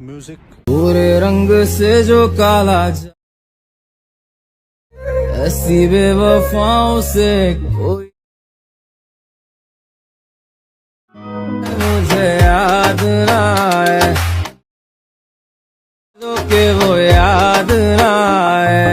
Music गोरे रंग से जो काला ऐसी बेवफाओं से कोई मुझे याद ना आए जो कि वो याद ना आए।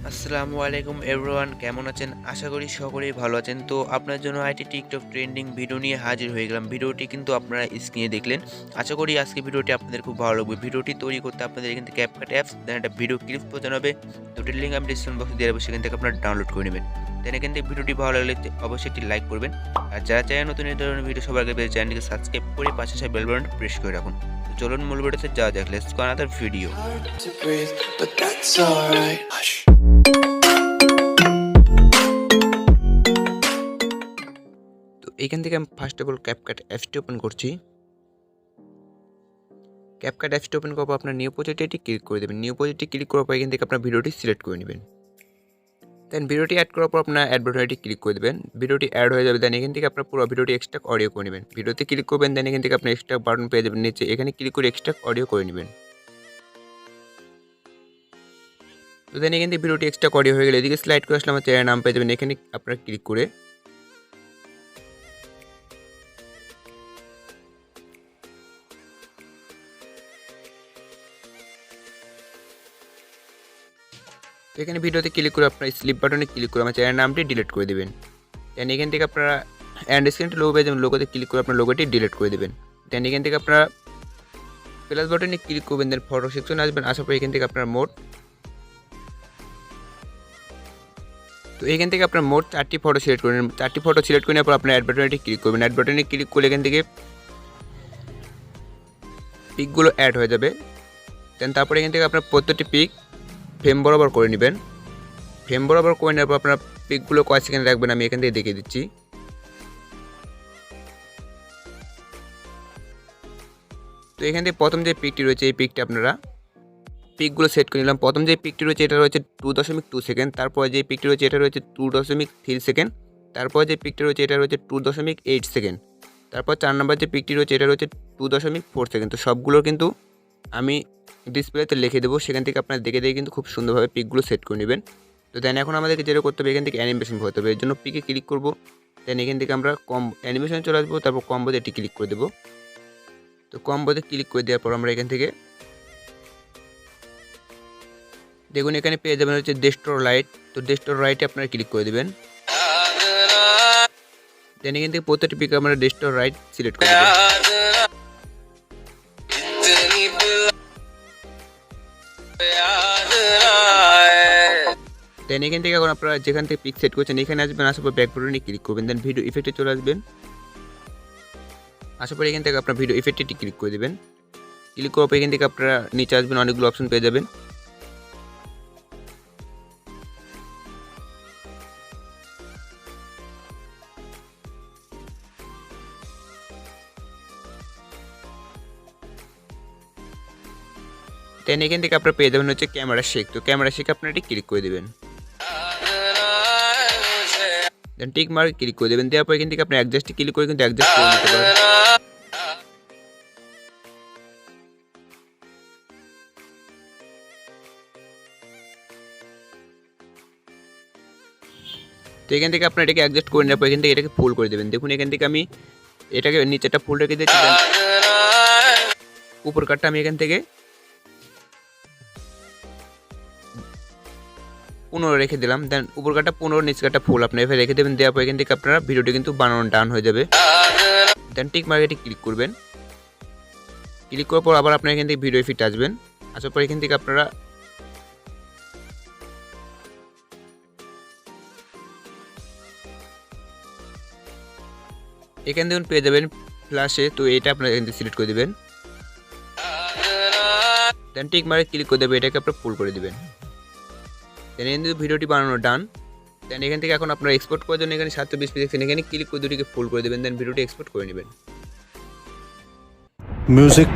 আসসালামু আলাইকুম এভরিওয়ান, কেমন আছেন? আশা করি সকলেই ভালো আছেন। তো আপনার জন্য আইটি টিকটক ট্রেন্ডিং ভিডিও নিয়ে হাজির হয়ে গেলাম। ভিডিওটি কিন্তু আপনারা স্ক্রিনে দেখলেন। আশা করি আজকে ভিডিওটি আপনাদের খুব ভালো লাগবে। ভিডিওটি তৈরি করতে আপনাদের এখান থেকে ক্যাপকাট অ্যাপস দেন একটা ভিডিও ক্লিপ প্রয়োজন হবে। দুটির লিঙ্ক আমি ডিসক্রিপশন বক্সে দিয়ে দেবো, সেখান থেকে আপনারা ডাউনলোড করে নেবেন। দেন এখান থেকে ভিডিওটি ভালো লাগলে অবশ্যই একটি লাইক করবেন। আর যারা চায় নতুন এই ধরনের ভিডিও সবার আগে পেয়ে চ্যানেলটিকে সাবস্ক্রাইব করে পাশে সেই বেল বাটনটি প্রেস করে রাখুন। তো চলুন মূল ভিডিওতে যাওয়া যাক। Let's go another video. এখান থেকে আমি ফার্স্ট অফ অল ক্যাপকাট অ্যাপসটি ওপেন করছি। ক্যাপকাট অ্যাপসটি ওপেন করার পর আপনার নিউ প্রজেক্টে এটি ক্লিক করে দেবেন। নিউ প্রজেক্টে ক্লিক করার পর এখান থেকে আপনার ভিডিওটি সিলেক্ট করে নেবেন। দেন ভিডিওটি অ্যাড করার পর আপনার অ্যাড বাটনে ক্লিক করে দেবেন। ভিডিওটি অ্যাড হয়ে যাবে। দেন এখান থেকে আপনার পুরো ভিডিওটি এক্সট্রাক্ট অডিও করে নেবেন। ভিডিওতে ক্লিক করবেন, দেন এখান থেকে আপনি এক্সট্রাক্ট বাটন পেয়ে যাবেন নিচে, এখানে ক্লিক করে এক্সট্রাক্ট অডিও করে নেবেন। তো দেন এখান থেকে ভিডিওটি এক্সট্রাক্ট অডিও হয়ে গেলে এদিকে স্লাইড করে আসলে আমার চ্যানেলের নাম পেয়ে যাবেন। এখানে আপনারা ক্লিক করে এখানে ভিডিওতে ক্লিক করে আপনার স্লিপ বাটনে ক্লিক করে আমার চ্যানেলের নামটি ডিলিট করে দেবেন। দেন এখান থেকে আপনারা অ্যান্ড স্ক্রিনটি লোগো পেয়ে যাবেন, লোগোতে ক্লিক করে আপনার লোগোটি ডিলিট করে দেবেন। দেন এখান থেকে আপনারা প্লাস বাটনে ক্লিক করবেন, দেন ফটো সেকশনে আসবেন। আসার পর এখান থেকে আপনার মোট মোট 4টি ফটো সিলেক্ট করে নেবেন। 4টি ফটো সিলেক্ট করে নেওয়ার পর আপনার অ্যাড বাটনে ক্লিক করবেন। অ্যাড বাটনে ক্লিক করলে এখান থেকে পিকগুলো অ্যাড হয়ে যাবে। দেন তারপরে এখান থেকে আপনার প্রত্যেকটি পিক ফ্রেম বরাবর করে নেবেন। ফ্রেম বরাবর করে নেওয়ার পর আপনার পিকগুলো কয় সেকেন্ড রাখবেন আমি এখান থেকে দেখিয়ে দিচ্ছি। তো এখান থেকে প্রথম যে পিকটি রয়েছে এই পিকটি আপনারা পিকগুলো সেট করে নিলাম। প্রথম যে পিকটি রয়েছে এটা রয়েছে 2.2 সেকেন্ড, তারপরে যে পিকটি রয়েছে এটা রয়েছে 2.3 সেকেন্ড, তারপর যে পিকটি রয়েছে এটা রয়েছে 2.8 সেকেন্ড, তারপর 4 নম্বর যে পিকটি রয়েছে এটা রয়েছে 2.4 সেকেন্ড। তো সবগুলো কিন্তু আমি ডিসপ্লেতে লিখে দেবো, সেখান থেকে আপনারা দেখে কিন্তু খুব সুন্দরভাবে পিকগুলো সেট করে নেবেন। তো দেন এখন আমাদেরকে যেটা করতে হবে এখান থেকে অ্যানিমেশন করতে হবে। এর জন্য পিকে ক্লিক করব, দেন এখান থেকে আমরা অ্যানিমেশন চলে আসবো, তারপর কম্বোতে এটি ক্লিক করে দেবো। তো কম্বোতে ক্লিক করে দেওয়ার পর আমরা এখান থেকে দেখুন এখানে পেয়ে যাবেন হচ্ছে ডেস্টর লাইট। তো ডেস্টর লাইটে আপনারা ক্লিক করে দেবেন। দেন এখান থেকে প্রত্যেকটি পিকে আমরা ডেস্টর লাইট সিলেক্ট করে দেবেন। দেন এখান থেকে এখন আপনারা যেখান থেকে পিক সেট করছেন এখানে আসবেন, আসার পর ব্যাক বাটনে ক্লিক করবেন। দেন ভিডিও ইফেক্টে চলে আসবেন। আসার পর এখান থেকে আপনার ভিডিও ইফেক্টে ক্লিক করে দেবেন। ক্লিক করার পর এখান থেকে আপনারা নিচে আসবেন, অনেকগুলো অপশন পেয়ে যাবেন। দেন এখান থেকে আপনারা পেয়ে যাবেন হচ্ছে ক্যামেরা শেক। তো ক্যামেরা শেক আপনারা এটি ক্লিক করে দেবেন। দেন টিক মার্ক ক্লিক করে দেবেন। দেওয়ার পর এখান থেকে আপনি অ্যাডজাস্টে ক্লিক করে কিন্তু অ্যাডজাস্ট করে নিতে পারেন। তো এখান থেকে আপনার এটাকে অ্যাডজাস্ট করে নেওয়ার পর এখান থেকে এটাকে ফুল করে দেবেন। দেখুন এখান থেকে আমি এটাকে নিচেটা ফুল রেখে দিয়েছি, উপর কাটটা আমি এখান থেকে 15 রেখে দিলাম। দেন উপর কাটটা 15, নিচ কাটটা ফুল আপনি এভাবে রেখে দেবেন। দেওয়ার পর এখান থেকে আপনারা ভিডিওটি কিন্তু বানানো ডান হয়ে যাবে। দেন টিক মার্কেটে ক্লিক করবেন। ক্লিক করার পর আবার আপনার এখান থেকে ভিডিও ইফেক্ট আসবেন। আসার পর এখান থেকে আপনারা এখান থেকে পেয়ে যাবেন ফ্ল্যাশে। তো এটা আপনারা এখান থেকে সিলেক্ট করে দেবেন। দেন টিক মার্কে ক্লিক করে দেবেন, এটাকে আপনারা ফুল করে দেবেন। দেন এখান থেকে ভিডিওটি বানানো ডান। দেন এখান থেকে এখন আপনারা এক্সপোর্ট করার জন্য এখানে 720p দেখছেন, এখানে ক্লিক করে দুটিকে ফুল করে দেবেন। দেন ভিডিওটি এক্সপোর্ট করে নেবেন। म्यूजिक